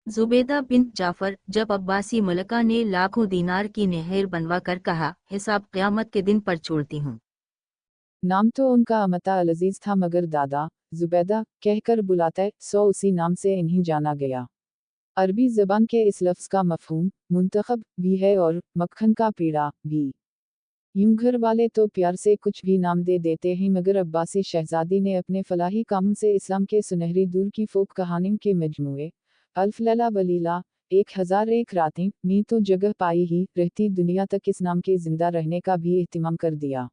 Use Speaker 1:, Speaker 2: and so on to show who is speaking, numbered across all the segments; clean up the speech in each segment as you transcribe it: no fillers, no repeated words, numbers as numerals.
Speaker 1: जुबैदा बिन जाफर, जब अब्बासी मलका ने लाखों दीनार की नहर बनवा कर कहा, हिसाब क़यामत के दिन पर छोड़ती हूँ।
Speaker 2: नाम तो उनका अमता अलअजीज था, मगर दादा जुबैदा कहकर बुलाते सो उसी नाम से इन्हें जाना गया। अरबी ज़बान के इस लफ्ज़ का मफ़हूम मुंतखब भी है और मक्खन का पेड़ा भी। यूं घर वाले तो प्यार से कुछ भी नाम दे देते हैं, मगर अब्बासी शहजादी ने अपने फलाही कामों से इस्लाम के सुनहरी दूर की फोक कहानियों के मजमूए अल्फ लैला वलीला 1001 रातें में तो जगह पाई ही रहती दुनिया तक इस नाम के जिंदा रहने का भी एहतिमाम कर दिया।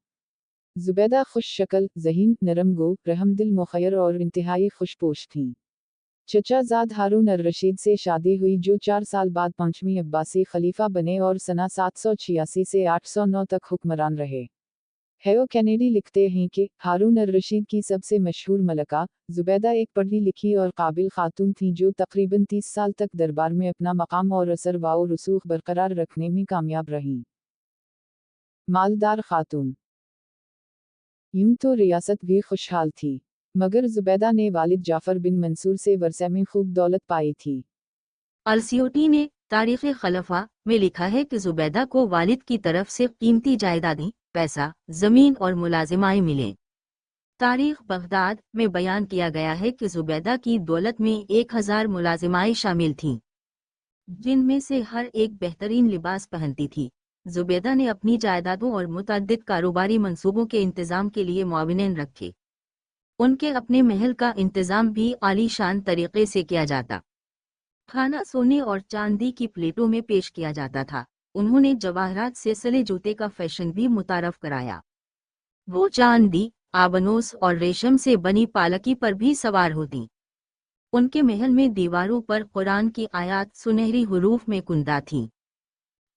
Speaker 2: जुबैदा खुश शक्ल, ज़हीन, नरम गो, रहमदिल, मुखैर और इंतहाई खुशपोश थीं। चचा ज़ाद हारून अर रशीद से शादी हुई, जो 4 साल बाद 5वीं अब्बासी खलीफा बने और सना 786 से 809 तक हुक्मरान रहे। हेयो कैनेडी लिखते हैं कि हारून अर रशीद की सबसे मशहूर मलका जुबैदा एक पढ़ी लिखी और काबिल खातून थी, जो तकरीबन 30 साल तक दरबार में अपना मकाम और असर व रसूख बरकरार रखने में कामयाब रहीं। मालदार खातून। यूं तो रियासत भी खुशहाल थी, मगर जुबैदा ने वालिद जाफर बिन मंसूर से वर्षे में खूब दौलत पाई थी।
Speaker 1: अलसियोटी ने तारीख़ खलफा में लिखा है कि जुबैदा को वालिद की तरफ से कीमती जायदादें, पैसा, ज़मीन और मुलाजिमाएं मिले। तारीख़ बगदाद में बयान किया गया है कि जुबैदा की दौलत में 1000 मुलाजिमाएं शामिल थीं, जिनमें से हर एक बेहतरीन लिबास पहनती थी। जुबैदा ने अपनी जायदादों और मुतअद्दिद कारोबारी मंसूबों के इंतज़ाम के लिए मुआविनीन रखे। उनके अपने महल का इंतज़ाम भी आलीशान तरीके से किया जाता। खाना सोने और चांदी की प्लेटों में पेश किया जाता था। उन्होंने जवाहरात से सले जूते का फैशन भी मुतारफ कराया। वो चांदी, आबनोस और रेशम से बनी पालकी पर भी सवार होती। उनके महल में दीवारों पर कुरान की आयात सुनहरी हुरूफ में कुंदा थी।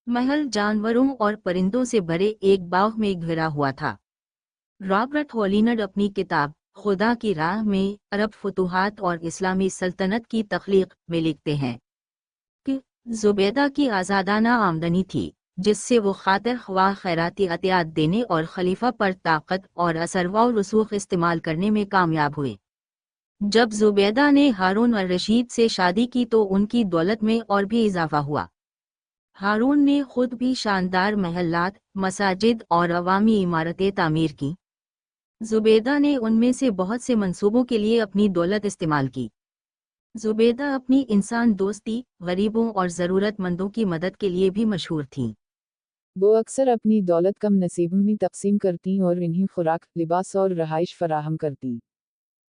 Speaker 1: महल जानवरों और परिंदों से भरे एक बाग में घिरा हुआ था। रॉबर्ट हॉलिनड अपनी किताब खुदा की राह में अरब फतूहात और इस्लामी सल्तनत की तख्लीक में लिखते हैं कि जुबैदा की आज़ादाना आमदनी थी, जिससे वो खातिर ख्वाह खैराती अतियात देने और खलीफा पर ताकत और असर व रसूख इस्तेमाल करने में कामयाब हुए। जब जुबैदा ने हारून और रशीद से शादी की तो उनकी दौलत में और भी इजाफा हुआ। हारून ने खुद भी शानदार महल्लात, मसाजिद और अवामी इमारतें तामीर की। जुबैदा ने उनमें से बहुत से मंसूबों के लिए अपनी दौलत इस्तेमाल की। जुबैदा अपनी इंसान दोस्ती, गरीबों और ज़रूरतमंदों की मदद के लिए भी मशहूर थीं।
Speaker 2: वो अक्सर अपनी दौलत कम नसीबों में तकसीम करती और इन्हें खुराक, लिबास और रहाइश फराहम करती।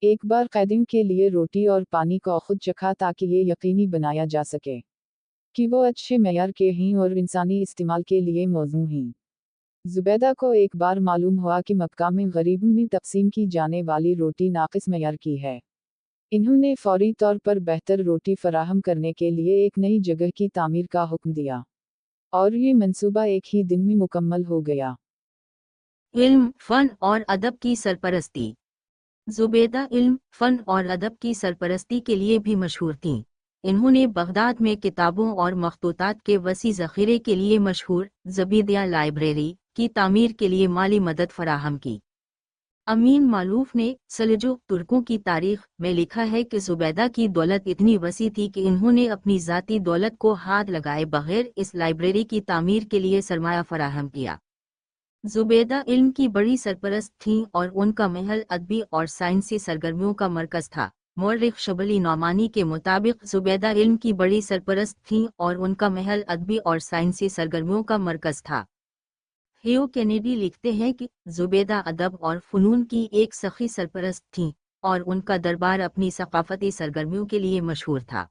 Speaker 2: एक बार कैदियों के लिए रोटी और पानी को खुद चखा, ताकि ये यकीनी बनाया जा सके कि वो अच्छे मेयार के हैं और इंसानी इस्तेमाल के लिए मौजू हैं। जुबैदा को एक बार मालूम हुआ कि मक्का में गरीबों में तकसीम की जाने वाली रोटी नाक़िस मेयार की है। इन्होंने फौरी तौर पर बेहतर रोटी फराहम करने के लिए एक नई जगह की तामीर का हुक्म दिया, और ये मंसूबा एक ही दिन में मुकम्मल हो गया।
Speaker 1: इल्म, फ़न और अदब की सरपरस्ती। जुबैदा इल्म, फ़न और अदब की सरपरस्ती के लिए भी मशहूर थीं। इन्होंने बगदाद में किताबों और मखतूतात के वसी ज़ख़ीरे के लिए मशहूर ज़बीदिया लाइब्रेरी की तामीर के लिए माली मदद फराहम की। अमीन मालूफ ने सल्जुक तुर्कों की तारीख में लिखा है कि जुबैदा की दौलत इतनी वसी थी कि इन्होंने अपनी ज़ाती दौलत को हाथ लगाए बगैर इस लाइब्रेरी की तामीर के लिए सरमाया फराहम किया। जुबैदा इल्म की बड़ी सरपरस्त थीं और उनका महल अदबी और साइंसी सरगर्मियों का मरकज़ था। मौर्रिख शबली नौमानी के मुताबिक जुबैदा इल्म की बड़ी सरपरस्त थीं और उनका महल अदबी और साइंसी सरगर्मियों का मरकज़ था। हेयो कैनेडी लिखते हैं कि जुबैदा अदब और फ़नून की एक सखी सरपरस्त थीं और उनका दरबार अपनी सकाफ़ती सरगर्मियों के लिए मशहूर था।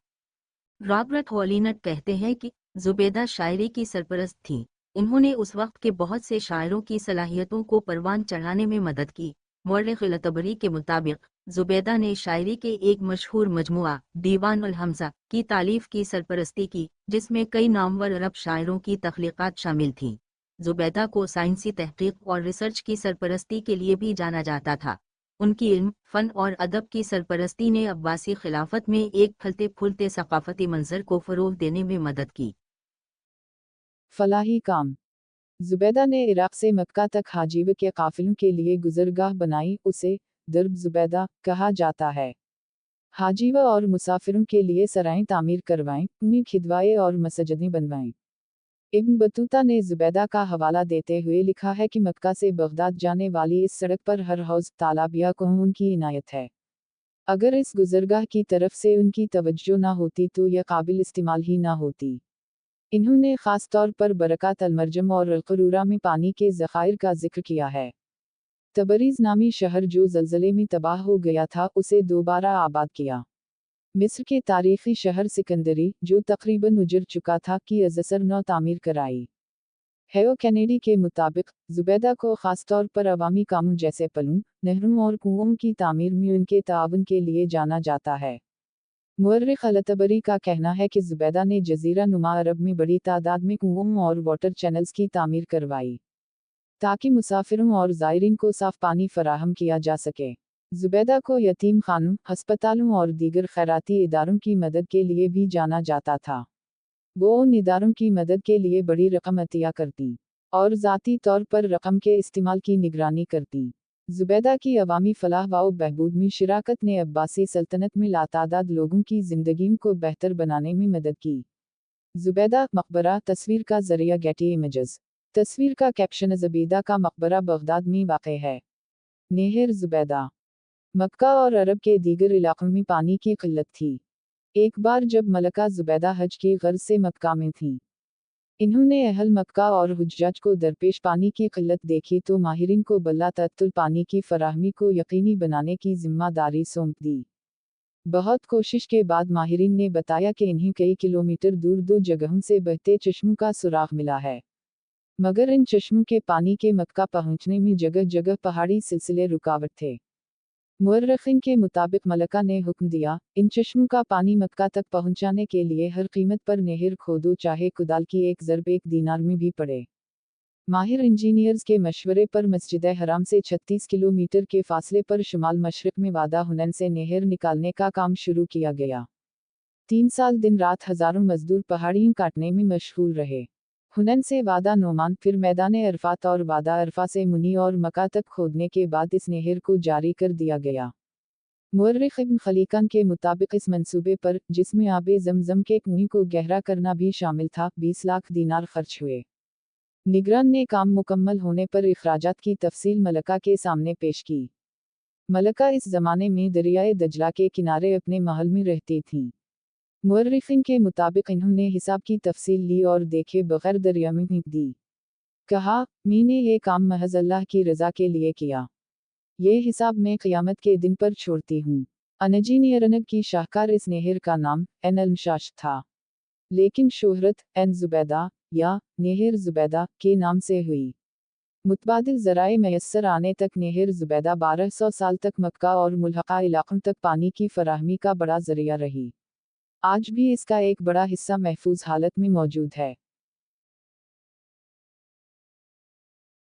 Speaker 1: रॉबर्ट हॉलिनट कहते हैं कि जुबैदा शायरी की सरपरस्त थीं। इन्होंने उस वक्त के बहुत से शायरों की सलाहियतों को परवान चढ़ाने में मदद की। मौर्रिख अल-तबरी के मुताबिक जुबैदा ने शायरी के एक मशहूर मजमुआ दीवान उल हमज़ा की तालीफ की सरपरस्ती की, जिसमें कई नामवर अरब शायरों की तख्लीक़ात शामिल थीं। जुबैदा को साइंसी तहक़ीक़ और रिसर्च की सरपरस्ती के लिए भी जाना जाता था। उनकी इल्म, फ़न और अदब की सरपरस्ती ने अब्बासी खिलाफत में एक फलते फूलते सकाफ़ती मंजर को फ़रोग़ देने में मदद की।
Speaker 2: फलाही काम। जुबैदा ने इराक से मक्का तक हाजीब के काफिलों के लिए गुजरगाह बनाई, उसे दरब जुबैदा कहा जाता है। हाजीवा और मुसाफिरों के लिए सराएं तामीर करवाएं, उन्हें खिदवाए और मस्जिदें बनवाएं। इब्न बतूता ने जुबैदा का हवाला देते हुए लिखा है कि मक्का से बगदाद जाने वाली इस सड़क पर हर हौज तालाब या कुआं उनकी इनायत है। अगर इस गुजरगाह की तरफ से उनकी तवज्जो ना होती तो यह काबिल इस्तेमाल ही ना होती। इन्होंने ख़ास तौर पर बरकात अलमरजम और अलक़रूरा में पानी के ज़खायर का जिक्र किया है। तबरीज़ नामी शहर जो ज़लज़ले में तबाह हो गया था, उसे दोबारा आबाद किया। मिस्र के तारीख़ी शहर सिकंदरी, जो तकरीबन उजड़ चुका था, की अज़सर नौ तामीर कराई। हेयो कैनेडी के मुताबिक जुबैदा को ख़ास तौर पर अवामी कामों जैसे पुलों, नहरों और कुओं की तामीर में उनके ताआवुन के लिए जाना जाता है। मुअर्रिख़ अल-तबरी का कहना है कि जुबैदा ने जज़ीरा नुमा अरब में बड़ी तादाद में कुओं और वाटर चैनल्स की तामीर करवाई, ताकि मुसाफिरों और ज़ायरीन को साफ़ पानी फराहम किया जा सके। जुबैदा को यतीम खानों, हस्पतालों और दीगर खैराती इदारों की मदद के लिए भी जाना जाता था। वो उन इदारों की मदद के लिए बड़ी रकम अतिया करती और ज़ाती तौर पर रकम के इस्तेमाल की निगरानी करती। जुबैदा की अवामी फलाह व बहबूद में शिराकत ने अब्बासी सल्तनत में लातादाद लोगों की ज़िंदगी को बेहतर बनाने में मदद की। जुबैदा मकबरा तस्वीर का ज़रिया गेटी इमेजेस। तस्वीर का कैप्शन ज़बीदा का मकबरा बगदाद में वाक़ है। नेहर जुबैदा। मक्का और अरब के दीगर इलाक़ों में पानी की क़िल्लत थी। एक बार जब मलका जुबैदा हज की गर्ज से मक्का में थी, इन्होंने अहल मक्का और हुज्जाज को दरपेश पानी की क़िल्लत देखी तो माहिरीन को बल्ला तत्तुल पानी की फराहमी को यकीनी बनाने की जिम्मेदारी सौंप दी। बहुत कोशिश के बाद माहिरीन ने बताया कि इन्हें कई किलोमीटर दूर दो जगहों से बहते चश्मों का सुराग मिला है, मगर इन चश्मों के पानी के मक्का पहुंचने में जगह जगह पहाड़ी सिलसिले रुकावट थे। मुअर्रिख़ीन के मुताबिक मलका ने हुक्म दिया, इन चश्मों का पानी मक्का तक पहुंचाने के लिए हर कीमत पर नहर खोदो, चाहे कुदाल की एक ज़रब 1 दीनार में भी पड़े। माहिर इंजीनियर्स के मशवरे पर मस्जिद हराम से 36 किलोमीटर के फासले पर शुमाल मशरिक़ में वादा हुनैन से नहर निकालने का काम शुरू किया गया। 3 साल दिन रात हज़ारों मजदूर पहाड़ियों काटने में मशगूल रहे। हुनैन से वादा नोमान, फिर मैदान अरफात और वादा अरफा से मुनी और मक्का तक खोदने के बाद इस नहर को जारी कर दिया गया। मुअर्रिख़ इब्न खलीकान के मुताबिक इस मंसूबे पर, जिसमें आबे ज़मज़म के कुएं को गहरा करना भी शामिल था, 20 लाख दीनार खर्च हुए। निगरान ने काम मुकम्मल होने पर इखराजात की तफसील मलका के सामने पेश की। मलका इस ज़माने में दरियाए दजला के किनारे अपने महल में रहती थीं। मुअर्रिख़ीन के मुताबिक इन्होंने हिसाब की तफसील ली और देखे बगैर दरिया में फेंक दी। कहा, मैंने ये काम महज अल्लाह की रज़ा के लिए किया। ये हिसाब मैं क़यामत के दिन पर छोड़ती हूँ। अनजीनियरनग की शाहकार इस नहर का नाम एन अल-मशाश था, लेकिन शोहरत एन जुबैदा या नहर जुबैदा के नाम से हुई। मुतबादिल ज़राए मैसर आने तक नहर जुबैदा 1200 साल तक मक्का और मुल्हक़ा इलाक़ों तक पानी की फराहमी का बड़ा ज़रिया रही। आज भी इसका एक बड़ा हिस्सा महफूज हालत में मौजूद है।